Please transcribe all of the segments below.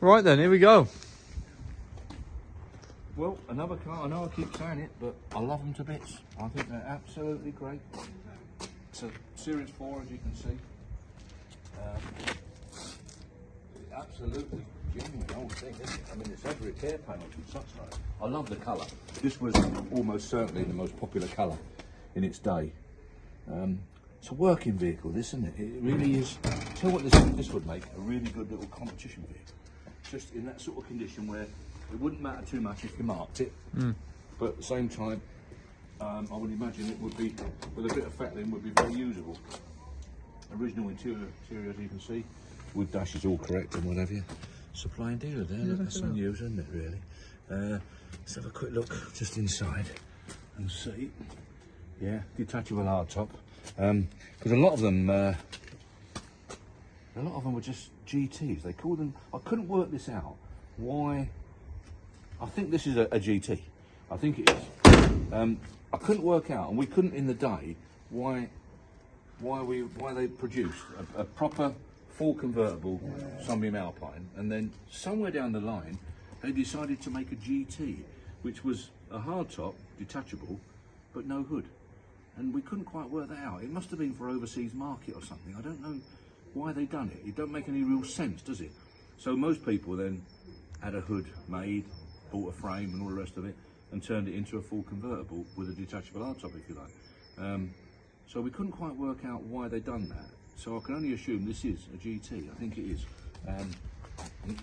Right then, here we go. Well, another car, I know I keep saying it, but I love them to bits. I think they're absolutely great. It's a Series 4, as you can see. Absolutely genuine old thing, isn't it? I mean, it's over repair panels and such like. I love the colour. This was almost certainly the most popular colour in its day. It's a working vehicle, this, isn't it? It really is. Tell what this would make a really good little competition vehicle. Just in that sort of condition where it wouldn't matter too much if you marked it, but at the same time, I would imagine it would be, with a bit of fettling, would be very usable. Original interior, as you can see, wood dash is all correct and what have you. Supply and dealer there, look, that's unusual, isn't it, really? Let's have a quick look just inside and see. Yeah, detachable hardtop. Because a lot of them were just GTs. They called them. I couldn't work this out. Why? I think this is a GT. I think it is. I couldn't work out, and we couldn't in the day, why they produced a proper full convertible Sunbeam Alpine, and then somewhere down the line they decided to make a GT, which was a hardtop, detachable, but no hood. And we couldn't quite work that out. It must have been for overseas market or something. I don't know why they done it. It don't make any real sense, does it? So most people then had a hood made, bought a frame and all the rest of it, and turned it into a full convertible with a detachable hardtop, if you like. So we couldn't quite work out why they done that. So I can only assume this is a GT. I think it is.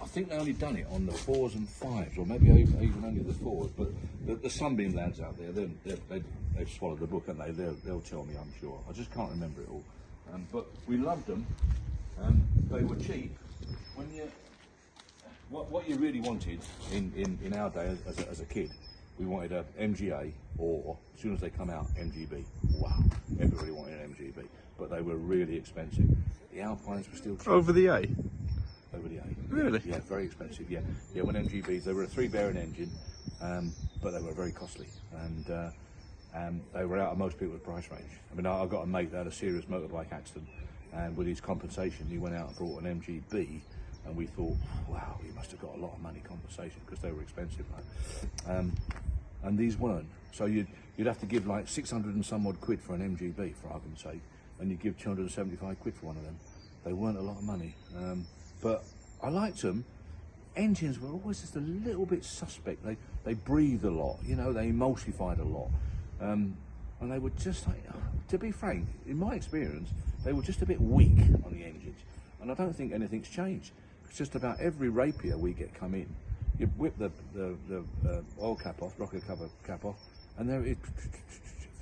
I think they only done it on the 4s and 5s, or maybe even only the 4s. But the Sunbeam lads out there, they've swallowed the book, haven't they? They'll tell me, I'm sure. I just can't remember it all. But we loved them. They were cheap. When you what you really wanted in our day as a kid, we wanted a MGA, or as soon as they come out, MGB. Wow, everybody wanted an MGB, but they were really expensive. The Alpines were still cheap. Over the A? Over the A. Really? Yeah, very expensive, yeah. Yeah, when MGBs, they were a 3-bearing engine, but they were very costly, and they were out of most people's price range. I mean, I got a mate that had a serious motorbike accident, and with his compensation, he went out and bought an MGB, and we thought, wow, he must have got a lot of money compensation, because they were expensive, right? And these weren't. So you'd have to give like 600 and some odd quid for an MGB, for argument's sake, and you'd give 275 quid for one of them. They weren't a lot of money, but I liked them. Engines were always just a little bit suspect. They breathed a lot, you know, they emulsified a lot, and they were just like, to be frank, in my experience, they were just a bit weak on the engines, and I don't think anything's changed. It's just about every Rapier we get come in, you whip the oil cap off, rocket cover cap off, and there it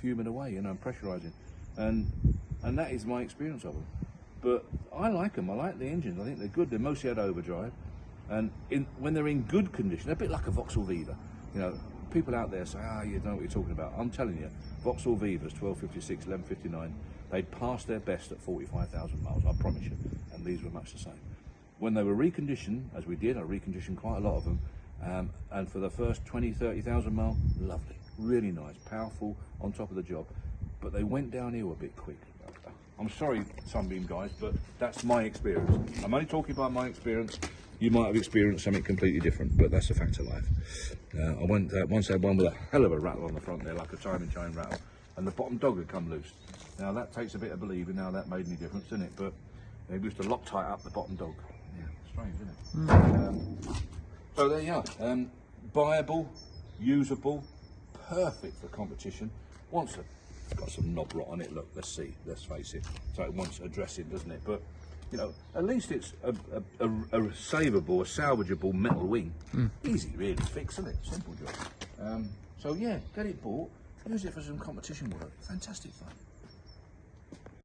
fuming away, you know, and pressurising, and that is my experience of them. But I like them. I like the engines. I think they're good. They're mostly at overdrive, and when they're in good condition, they're a bit like a Vauxhall Viva. You know, people out there say, you know what you're talking about. I'm telling you, Vauxhall Vivas, 1256, 1159, they'd pass their best at 45,000 miles. I promise you. And these were much the same. When they were reconditioned, as we did, I reconditioned quite a lot of them, and for the first 20, 30,000 miles, lovely, really nice, powerful, on top of the job. But they went downhill a bit quick. I'm sorry, Sunbeam guys, but that's my experience. I'm only talking about my experience. You might have experienced something completely different, but that's a fact of life. I once had one with a hell of a rattle on the front there, like a timing chain rattle, and the bottom dog had come loose. Now that takes a bit of believing how that made any difference, didn't it? But they used to Loctite up the bottom dog. Yeah, strange, isn't it? So there you are. Buyable, usable, perfect for competition. Once it's got some knob rot on it, look, let's face it. So it wants addressing, doesn't it? But, you know, at least it's a savable, a salvageable metal wing. Easy, really, to fix, isn't it? Simple job. So yeah, get it bought, use it for some competition work. Fantastic fun.